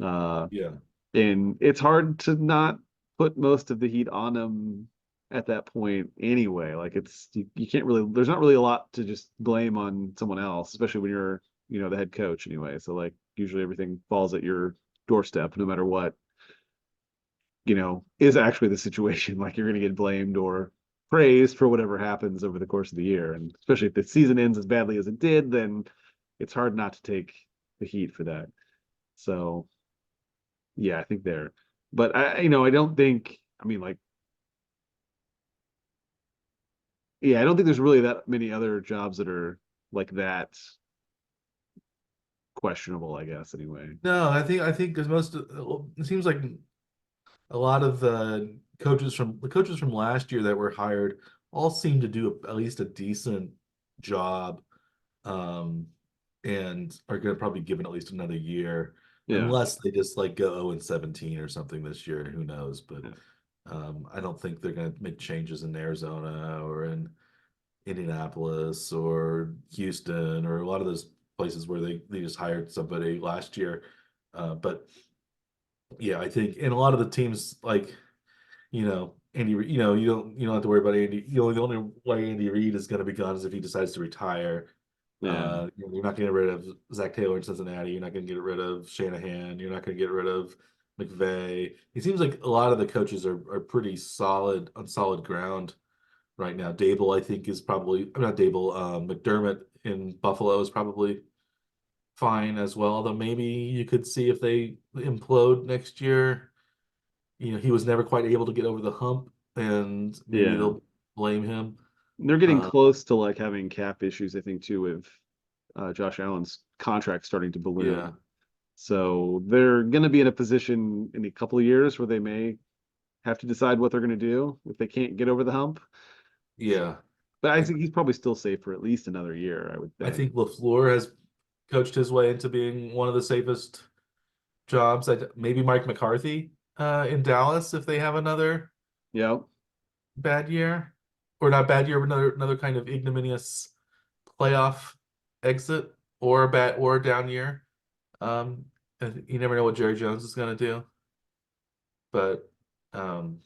Uh, Yeah. and it's hard to not put most of the heat on him at that point anyway. Like you can't really, there's not really a lot to just blame on someone else, especially when you're, the head coach anyway. So like usually everything falls at your doorstep no matter what, is actually the situation. Like you're going to get blamed or praised for whatever happens over the course of the year. And especially if the season ends as badly as it did, then it's hard not to take the heat for that. So yeah, I think there. But I don't think, I mean, like, yeah, I don't think there's really that many other jobs that are like that questionable, I guess, anyway. No, I think because it seems like a lot of the coaches from last year that were hired all seem to do at least a decent job, um, and are going to probably give it at least another year, Yeah. unless they just like go 0-17 or something this year. Who knows? But Yeah. I don't think they're going to make changes in Arizona or in Indianapolis or Houston or a lot of those places where they just hired somebody last year. But yeah, I think in a lot of the teams like Andy, you don't have to worry about Andy. The only way Andy Reid is going to be gone is if he decides to retire. Yeah. You're not going to get rid of Zach Taylor in Cincinnati. You're not going to get rid of Shanahan. You're not going to get rid of McVay. It seems like a lot of the coaches are pretty solid on solid ground right now. Dable, I think, is probably I'm not Dable. McDermott in Buffalo is probably fine as well. Although maybe you could see if they implode next year. He was never quite able to get over the hump, and maybe Yeah. they'll blame him. They're getting Uh, close to like having cap issues, I think, too, with Josh Allen's contract starting to yeah, balloon. So they're going to be in a position in a couple of years where they may have to decide what they're going to do if they can't get over the hump. So, yeah. but I I think he's probably still safe for at least another year, I would I think. think LaFleur has coached his way into being one of the safest jobs. Maybe Mike McCarthy in Dallas if they have another Yep. bad year, or not bad year, but another kind of ignominious playoff exit, or a down year. Um, and you never know what Jerry Jones is going to do, but um,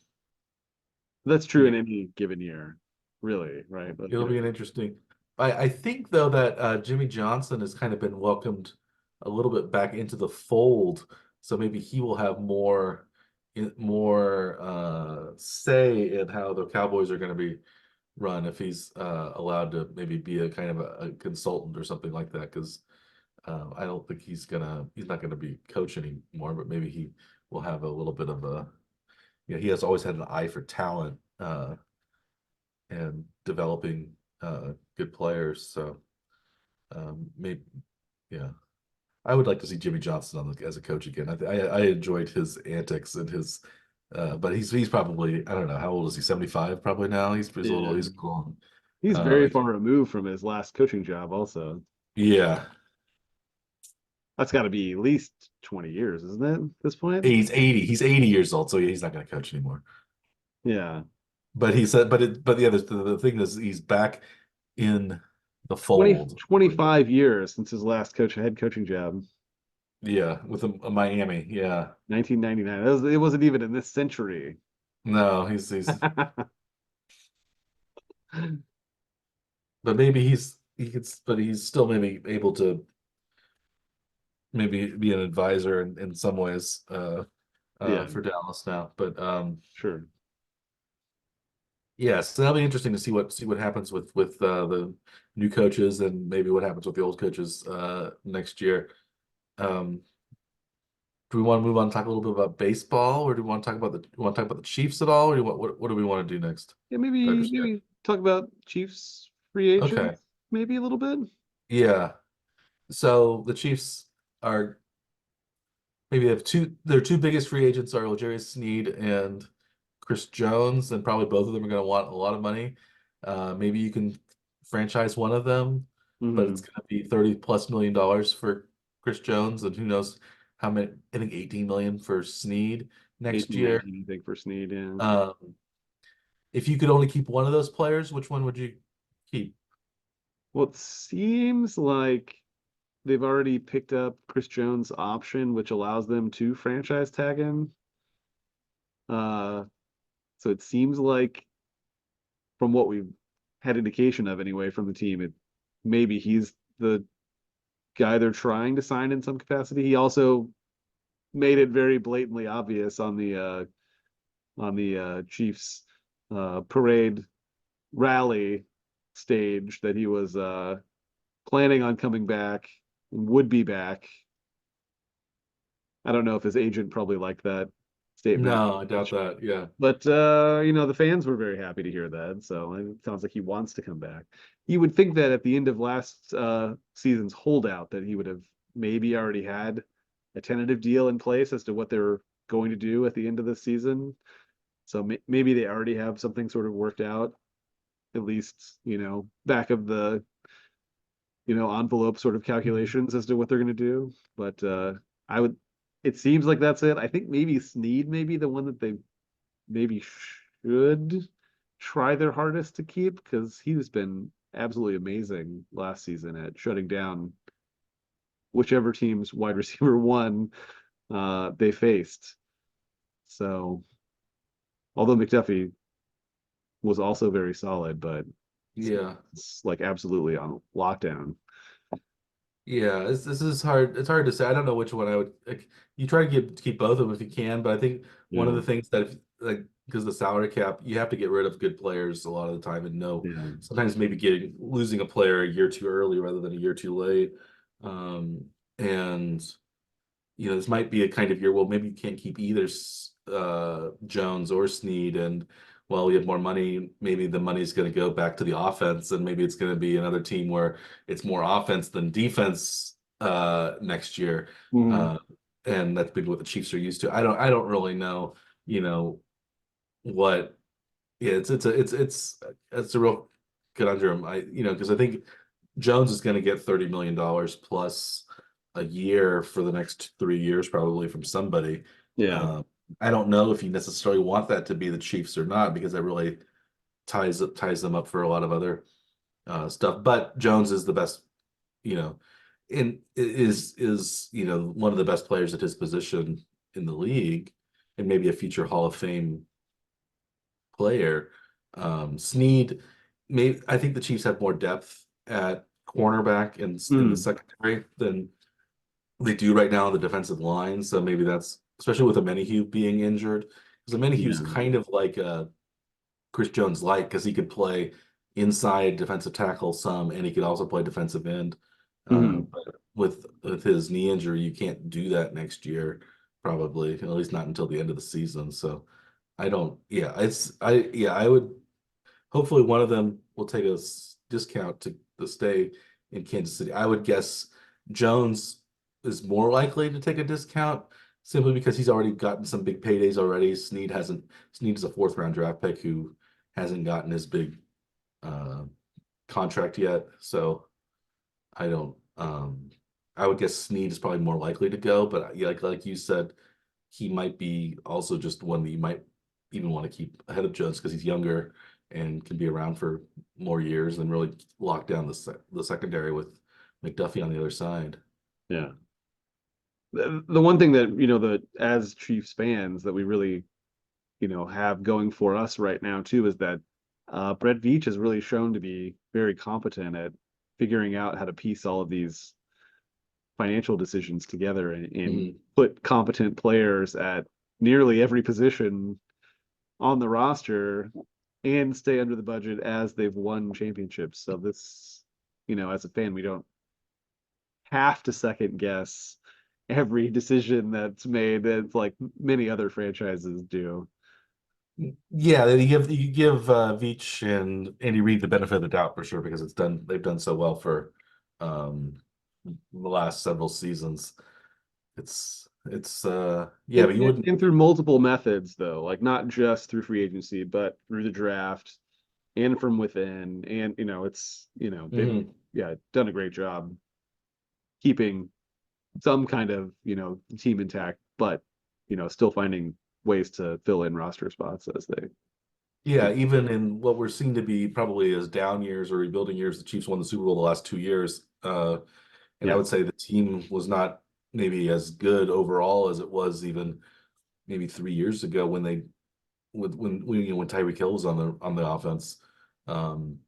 That's true yeah, in any given year, really, right? But it'll be an interesting. I think though that Jimmy Johnson has kind of been welcomed a little bit back into the fold, so maybe he will have more say in how the Cowboys are going to be run if he's allowed to maybe be a kind of a consultant or something like that. Because I don't think he's not gonna be coach anymore, but maybe he will have a little bit of a he has always had an eye for talent and developing good players. So maybe yeah, I would like to see Jimmy Johnson as a coach again. I enjoyed his antics and his. But he's probably I don't know how old is he, 75 probably now. yeah, He's gone. he's very Like far removed from his last coaching job, also. yeah, That's got to be at least 20 years, isn't it, at this point? he's 80. He's 80 years old, so yeah, he's not going to coach anymore. Yeah. But he said, but yeah, the thing is, he's back in the 20, fold. 25 years since his last head coaching job. Yeah, with a Miami. Yeah. 1999. It wasn't even in this century. No, he's but maybe but he's still maybe able to maybe be an advisor in some ways Yeah, for Dallas now. But sure. yeah, so that'll be interesting to see what happens with the new coaches and maybe what happens with the old coaches next year. Um, do we want to move on and talk a little bit about baseball, or do we want to talk about the Chiefs at all, or what do we want to do next, Yeah, Dr. maybe Scott? talk about Chiefs free agents, Okay. maybe a little bit. Yeah. So the Chiefs are maybe they have their two biggest free agents are L'Jarius Sneed and Chris Jones, and probably both of them are going to want a lot of money. Maybe you can franchise one of them, but it's Hmm. going to be 30 plus million dollars for Chris Jones, and who knows how many, I think 18 million for Sneed next 18, year. 19, I think, for Sneed. Yeah. Um, if you could only keep one of those players, which one would you keep? Well, it seems like they've already picked up Chris Jones' option, which allows them to franchise tag him. Uh, so it seems like, from what we've had indication of anyway from the team, maybe he's the guy they're trying to sign in some capacity. He also made it very blatantly obvious on the Chiefs parade rally stage that he was planning on coming back and would be back. I don't know if his agent probably liked that statement No, I doubt much, that. Yeah. but the fans were very happy to hear that. So it sounds like he wants to come back. You would think that at the end of last season's holdout, that he would have maybe already had a tentative deal in place as to what they're going to do at the end of the season. So maybe they already have something sort of worked out, at least, back of the, envelope sort of calculations as to what they're going to do. But I would, it seems like that's it. I think maybe Sneed may be the one that they maybe should try their hardest to keep, because he's been absolutely amazing last season at shutting down whichever team's wide receiver one they faced. So, although McDuffie was also very solid, but Yeah. it's like absolutely on lockdown. Yeah, this is hard. It's hard to say. I don't know which one I would like. You try to keep both of them if you can, but I think one of Yeah, the things that if, like because the salary cap, you have to get rid of good players a lot of the time, and know yeah. sometimes maybe getting losing a player a year too early rather than a year too late. And this might be a kind of year, well, maybe you can't keep either Jones or Sneed, and well, we have more money. Maybe the money's going to go back to the offense, and maybe it's going to be another team where it's more offense than defense next year. Mhm. Uh, and that's maybe what the Chiefs are used to. I don't really know, you know, what yeah, it's a real conundrum. Because I think Jones is going to get $30 million plus a year for the next 3 years, probably from somebody. Yeah. Um, I don't know if you necessarily want that to be the Chiefs or not, because that really ties them up for a lot of other stuff. But Jones is the best, you know, is one of the best players at his position in the league, and maybe a future Hall of Fame player. Sneed, I think the Chiefs have more depth at cornerback in the Mm. secondary than they do right now on the defensive line. So maybe that's especially with Amenihue being injured, because Amenihue is Yeah. kind of like a Chris Jones light, because he could play inside defensive tackle some, and he could also play defensive end. Mhm. But with his knee injury, you can't do that next year, probably, at least not until the end of the season. So I don't. I would. Hopefully, one of them will take a discount to stay in Kansas City. I would guess Jones is more likely to take a discount simply because he's already gotten some big paydays already. Sneed hasn't. Sneed is a fourth round draft pick who hasn't gotten his big uh, contract yet. So I don't. I would guess Sneed is probably more likely to go, but yeah, like you said, he might be also just one that you might even want to keep ahead of Jones because he's younger and can be around for more years and really lock down the secondary with McDuffie on the other side. Yeah. the one thing that that as Chiefs fans that we really have going for us right now too is that Brett Veach has really shown to be very competent at figuring out how to piece all of these financial decisions together and Mhm. put competent players at nearly every position on the roster and stay under the budget as they've won championships. So this, as a fan, we don't have to second guess every decision that's made that like many other franchises do. Yeah, you give Veach and Andy Reid the benefit of the doubt for sure because they've done so well for um the last several seasons. It's yeah, And, but you and wouldn't. and through multiple methods though, like not just through free agency, but through the draft and from within. And it's they've Mhm. yeah done a great job keeping some kind of team intact, but still finding ways to fill in roster spots as they Yeah, even in what we're seen to be probably as down years or rebuilding years, the Chiefs won the Super Bowl the last 2 years. And I yeah would say the team was not maybe as good overall as it was even maybe 3 years ago when they when Tyreek Hill was on the offense. Um,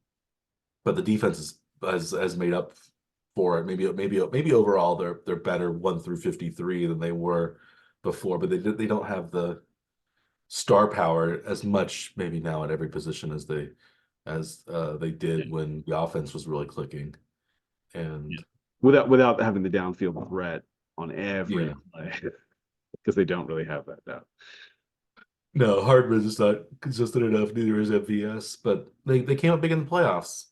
but the defense has made up for it. Maybe overall they're better 1 through 53 than they were before, but they don't have the star power as much maybe now at every position as they yeah did when the offense was really clicking. yeah And without having the downfield threat on every yeah, play because they don't really have that now. no, Hardman's just not consistent enough. Neither is MVS, but they came up big in the playoffs.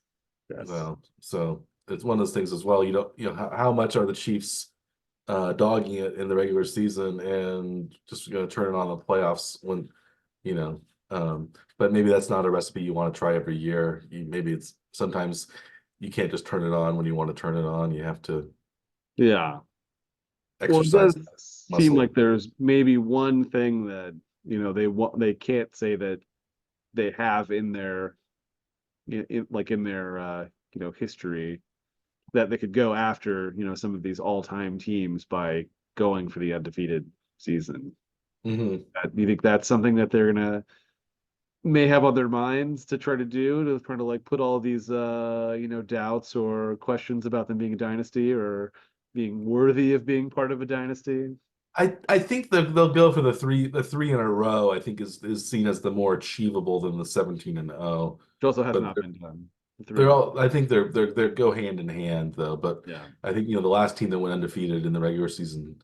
Yes. Well, so it's one of those things as well. You know how much are the Chiefs dogging it in the regular season and just going to turn it on in the playoffs when you know. But maybe that's not a recipe you want to try every year. Maybe it's sometimes you can't just turn it on when you want to turn it on. You have to Yeah. Well, it exercise does that seem like muscle. there's maybe one thing that they can't say that they have in their like in their history that they could go after some of these all-time teams by going for the undefeated season. Hmm. Do you think that's something that they're gonna may have on their minds to try to do to try to like put all these doubts or questions about them being a dynasty or being worthy of being part of a dynasty? I think that they'll go for the three in a row. I think is seen as the more achievable than the 17-0. Which also has But not been done. The three they're and all I think they're go hand in hand though. But yeah, I think the last team that went undefeated in the regular season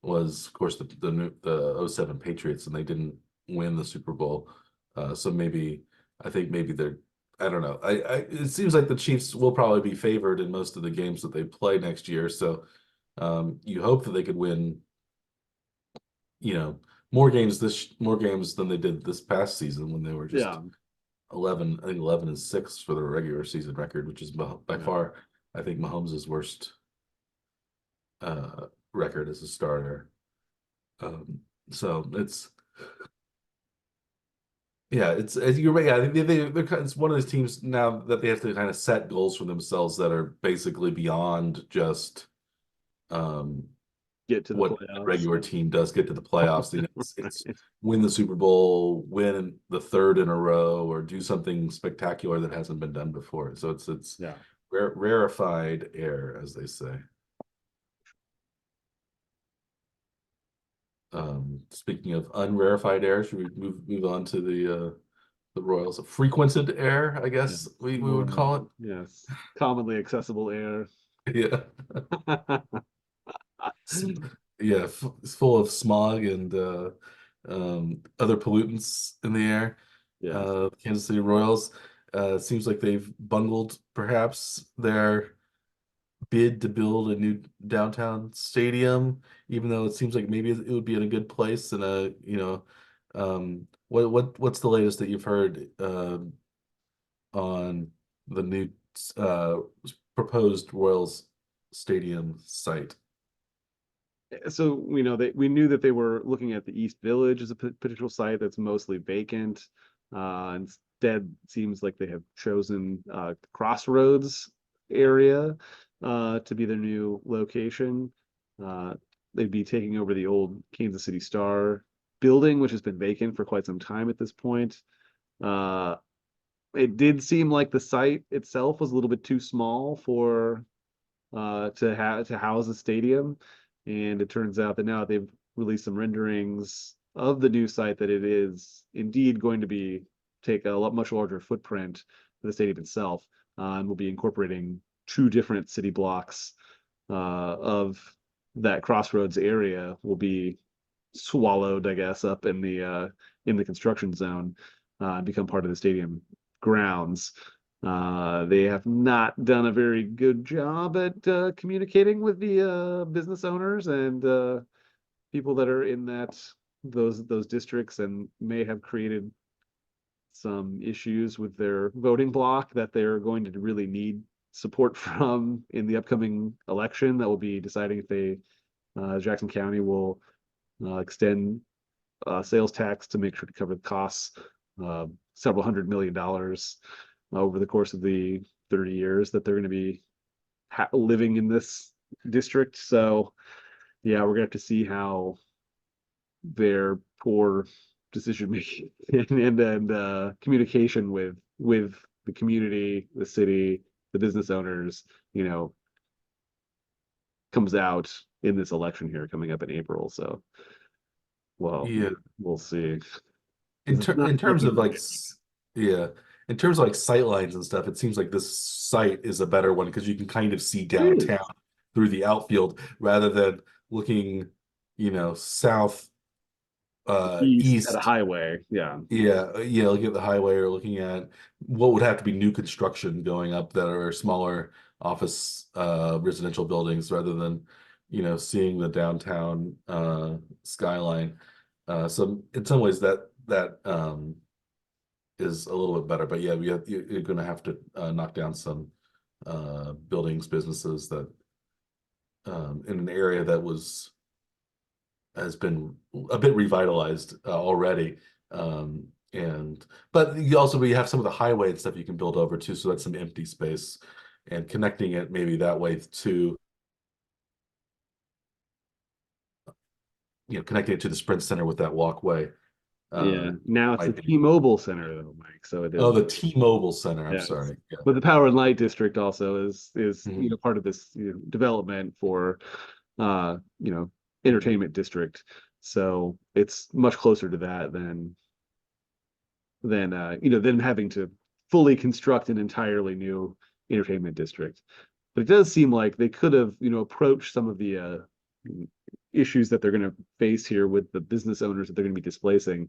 was of course the '07 Patriots, and they didn't win the Super Bowl. So maybe I think maybe they're I don't know. It seems like the Chiefs will probably be favored in most of the games that they play next year. So you hope that they could win you know, more games than they did this past season when they were just yeah, 11, I think 11-6 for the regular season record, which is by yeah. far, I think Mahomes' worst record as a starter. Um, so yeah, you're right. Yeah, I think it's one of those teams now that they have to kind of set goals for themselves that are basically beyond just um, Get to the what a playoffs. regular team does get to the playoffs. It's Right. win the Super Bowl, win the third in a row, or do something spectacular that hasn't been done before. So it's Yeah. rarefied air, as they say. Speaking of unrarefied air, should we move on to the Royals? Frequented air, I guess Yes. we would More, call it. yes. Commonly accessible air. Yeah. S- yeah, it's full of smog and other pollutants in the air. Yes. Kansas City Royals. It seems like they've bungled perhaps their bid to build a new downtown stadium, even though it seems like maybe it would be in a good place. And what's the latest that you've heard on the new uh, proposed Royals stadium site? So we knew that they were looking at the East Village as a potential site that's mostly vacant. Instead, it seems like they have chosen Crossroads area to be their new location. they'd be taking over the old Kansas City Star building, which has been vacant for quite some time at this point. Uh, it did seem like the site itself was a little bit too small for to house a stadium, and it turns out that now they've released some renderings of the new site that it is indeed going to be take a lot much larger footprint for the stadium itself, and will be incorporating two different city blocks of that crossroads area will be swallowed, I guess, up in the construction zone, and become part of the stadium grounds. They have not done a very good job at communicating with the business owners and people that are in those districts, and may have created some issues with their voting bloc that they're going to really need support from in the upcoming election that will be deciding if they Jackson County will extend sales tax to make sure to cover the costs, several $100 million over the course of the 30 years that they're going to be living in this district. So yeah, we're gonna have to see how their poor decision making and communication with the community, the city, the business owners, you know, comes out in this election here coming up in April. So, well, Yeah. we'll see. In This is not terms looking of like great. yeah, in terms of like sight lines and stuff, it seems like this site is a better one because you can kind of see It downtown is through the outfield rather than looking, south east at a east. highway. Yeah, Yeah, yeah, looking at the highway or looking at what would have to be new construction going up that are smaller office residential buildings rather than, seeing the downtown skyline. So in some ways that is a little bit better. But yeah, you're going to have to knock down some buildings, businesses that in an area that has been a bit revitalized already. And but we have some of the highway and stuff you can build over too, so that's some empty space and connecting it maybe that way to connecting it to the Sprint Center with that walkway yeah. Now it's the might be. T-Mobile Center though, Mike. So it Oh, is. the T-Mobile Center. I'm Yes. sorry. Yeah. But the Power and Light District also is Mhm. part of this development for uh you know entertainment district. So it's much closer to that than having to fully construct an entirely new entertainment district. But it does seem like they could have approached some of the issues that they're going to face here with the business owners that they're going to be displacing,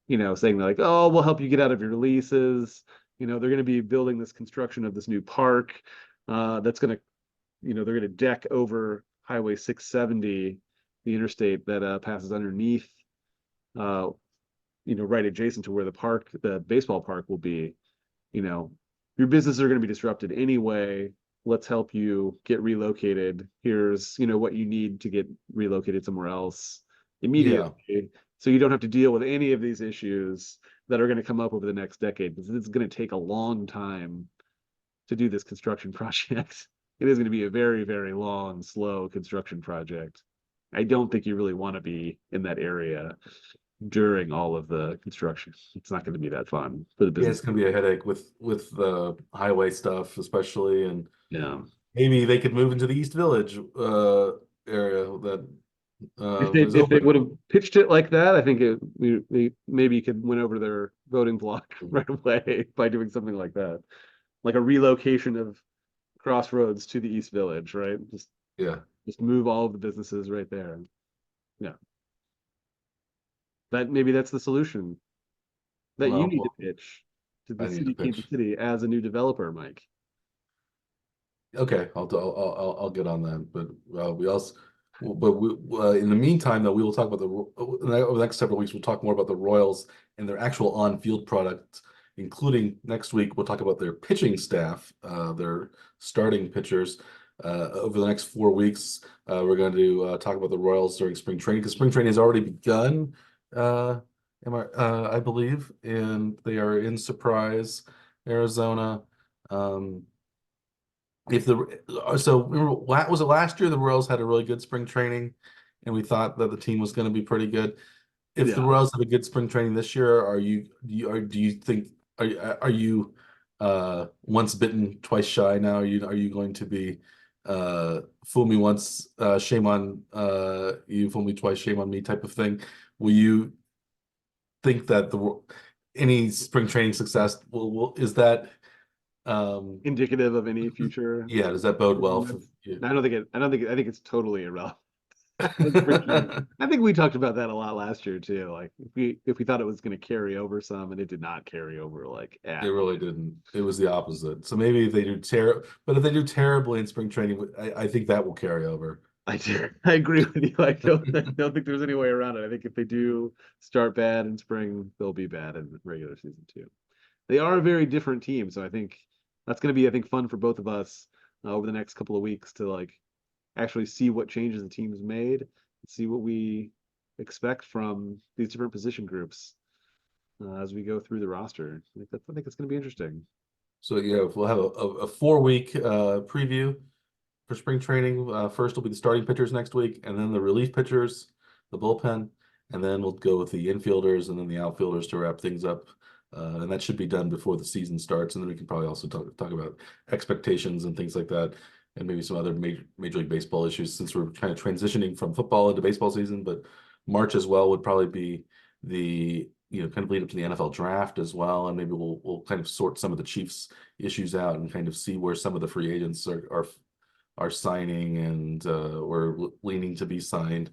saying like, oh, we'll help you get out of your leases. They're going to be building this construction of this new park that's going to, they're going to deck over Highway 670, the interstate that passes underneath, uh, right adjacent to where the baseball park will be. You know, your businesses are going to be disrupted anyway. Let's help you get relocated. Here's, what you need to get relocated somewhere else Yeah. immediately. So you don't have to deal with any of these issues that are going to come up over the next decade, because it's going to take a long time to do this construction project. It is going to be a very, very long, slow construction project. I don't think you really want to be in that area during all of the construction. It's not going to be that fun for the Yeah, business. it's gonna be a headache with the highway stuff, especially, and Yeah. maybe they could move into the East Village area that is If they open. would have pitched it like that, I think we maybe could win over their voting bloc right away by doing something like that, like a relocation of Crossroads to the East Village, right? Yeah. Just move all of the businesses right there. Yeah, that maybe that's the solution that you need to Well, pitch to the I need to city, Kansas pitch. City, as a new developer, Mike. Okay, I'll get on that. But we also, but in the meantime, though, we will talk about over the next several weeks. We'll talk more about the Royals and their actual on-field product, including next week. We'll talk about their pitching staff, their starting pitchers. Over the next 4 weeks, we're going to talk about the Royals during spring training because spring training has already begun. Uh, I believe, and they are in Surprise, Arizona. Um, if the so remember, was it last year the Royals had a really good spring training, and we thought that the team was going to be pretty good. If the Yeah. Royals have a good spring training this year, do you think are you once bitten, twice shy now? Are you going to be fool me once, shame on you, fool me twice, shame on me type of thing? Will you think that the any spring training success will is that Indicative of any future yeah, does that bode well for performance. you? I think it's totally irrelevant. I think we talked about that a lot last year too. Like if we thought it was going to carry over some, and it did not carry over like It at. really didn't. It was the opposite. So maybe if they do but if they do terribly in spring training, I think that will carry over. I do. I agree with you. I don't think there's any way around it. I think if they do start bad in spring, they'll be bad in the regular season too. They are a very different team, so I think that's going to be, I think, fun for both of us over the next couple of weeks to like actually see what changes the team's made, see what we expect from these different position groups as we go through the roster. I think it's going to be interesting. So yeah, we'll have a 4 week preview for spring training. First will be the starting pitchers next week, and then the relief pitchers, the bullpen, and then we'll go with the infielders and then the outfielders to wrap things up. And that should be done before the season starts. And then we can probably also talk about expectations and things like that, and maybe some other Major League Baseball issues since we're kind of transitioning from football into baseball season. But March as well would probably be the kind of lead up to the NFL draft as well, and maybe we'll kind of sort some of the Chiefs issues out and kind of see where some of the free agents are signing and or leaning to be signed,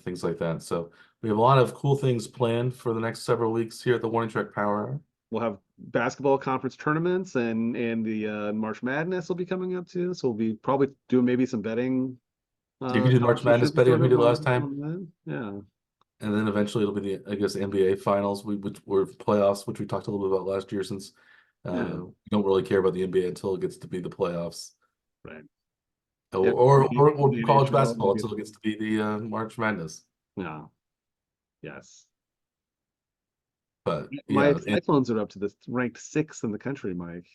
things like that. So we have a lot of cool things planned for the next several weeks here at the Warning Track Power Hour. We'll have basketball conference tournaments and the March Madness will be coming up too. So we'll be probably doing maybe some betting You can do March Madness competitions betting sort like we of did last time, on that. Yeah. and then eventually it'll be the, I guess, NBA finals. Which were playoffs, which we talked a little bit about last year, since Yeah. we don't really care about the NBA until it gets to be the playoffs, Right. or Yeah. or, The, or, or the college NHL will basketball be until it gets to be the March Madness. yeah. Yes. But My yeah, and Cyclones are up to this ranked sixth in the country, Mike.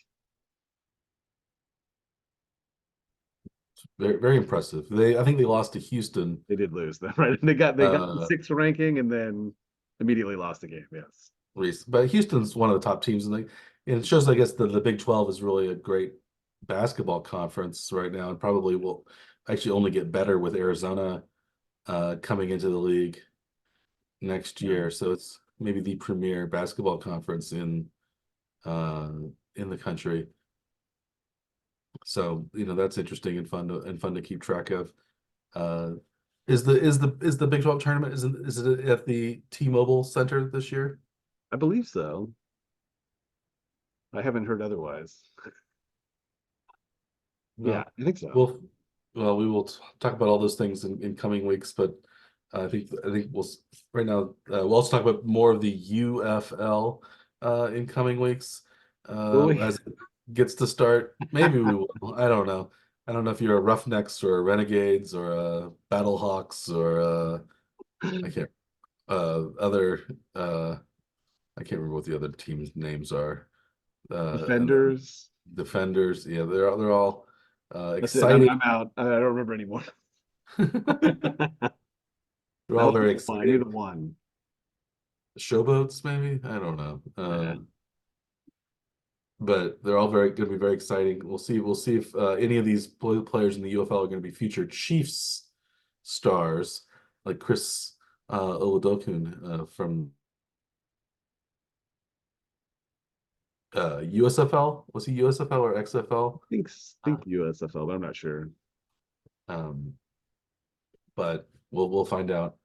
very very impressive. I think they lost to Houston. They did lose them, right? They got the Uh, sixth ranking and then immediately lost the game. Yes. But Houston's one of the top teams, and it shows, I guess, the Big 12 is really a great basketball conference right now, and probably will actually only get better with Arizona coming into the league next Yeah. year. So it's maybe the premier basketball conference uh, in the country. So that's interesting and fun to keep track of. Uh, is the Big 12 tournament, is it at the T-Mobile Center this year? I believe so. I haven't heard otherwise. Yeah, Well, I think so. we'll we will talk about all those things in coming weeks, but I think right now we'll also talk about more of the UFL in coming weeks Will we? as it gets to start. Maybe we will. I don't know. I don't know if you're a Roughnecks or a Renegades or a Battlehawks or I can't other I can't remember what the other teams' names are. And then Defenders. Defenders. Yeah, they're all That's it. exciting. I'm out. I don't remember anymore. They're I all only very knew one. I knew exciting. the one. Showboats, maybe? I don't know. Yeah. But they're all going to be very exciting. We'll see if any of these players in the UFL are going to be future Chiefs stars, like Chris Oladokun from USFL. Was he USFL or XFL? Think USFL, but I'm not sure. Um, but we'll find out,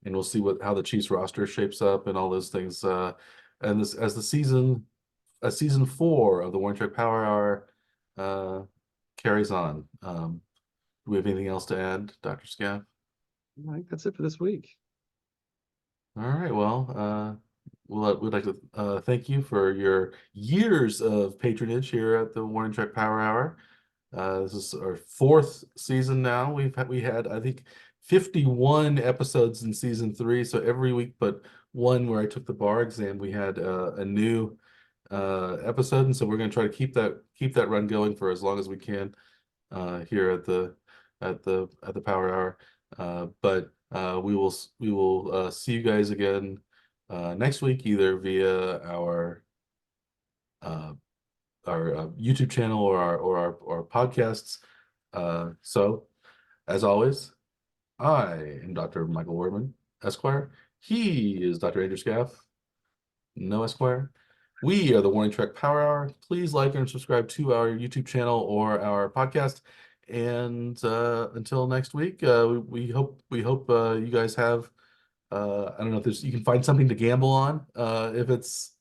and we'll see how the Chiefs roster shapes up and all those things. And this as the season 4 of the Warren Track Power Hour carries on. Do we have anything else to add, Dr. Scaff? I think that's it for this week. All right. Well, we'd like to thank you for your years of patronage here at the Warren Track Power Hour. This is our 4th season now. We had, I think, 51 episodes in season 3. So every week but one where I took the bar exam, we had a new episode, and so we're going to try to keep that run going for as long as we can here at the Power Hour. But We will see you guys again next week, either via uh, our YouTube channel or our podcasts. So, as always, I am Dr. Michael Wardman, Esquire. He is Dr. Andrew Scaff, no Esquire. We are the Warning Trek Power Hour. Please like and subscribe to our YouTube channel or our podcast. And until next week, we hope you guys have. I don't know if there's you can find something to gamble on. If it's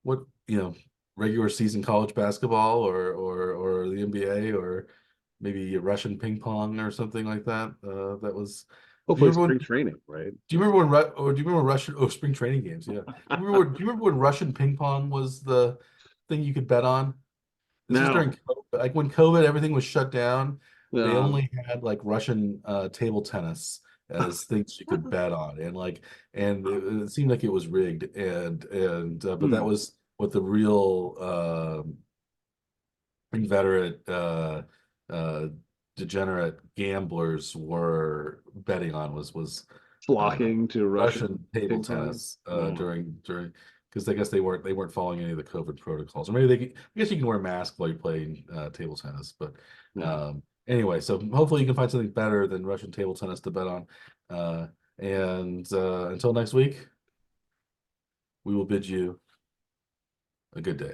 what regular season college basketball or the NBA or maybe Russian ping pong or something like that. That was. Do you Hopefully remember when? spring training, right? Do you remember when? Or do you remember Russian? Oh, spring training games. Yeah. Do you remember when Russian ping pong was the thing you could bet on? This was during No. COVID. Like when COVID, everything was shut down. They Um, only had like Russian table tennis as things you could bet on, and it seemed like it was rigged. And but that hmm, was what the real inveterate uh, degenerate gamblers were betting on was uh, flocking to Russian Russian table ping pong. tennis Oh, during because I guess they weren't following any of the COVID protocols, or maybe I guess you can wear a mask while you're playing table tennis. But no. anyway, so hopefully you can find something better than Russian table tennis to bet on. And until next week, we will bid you a good day.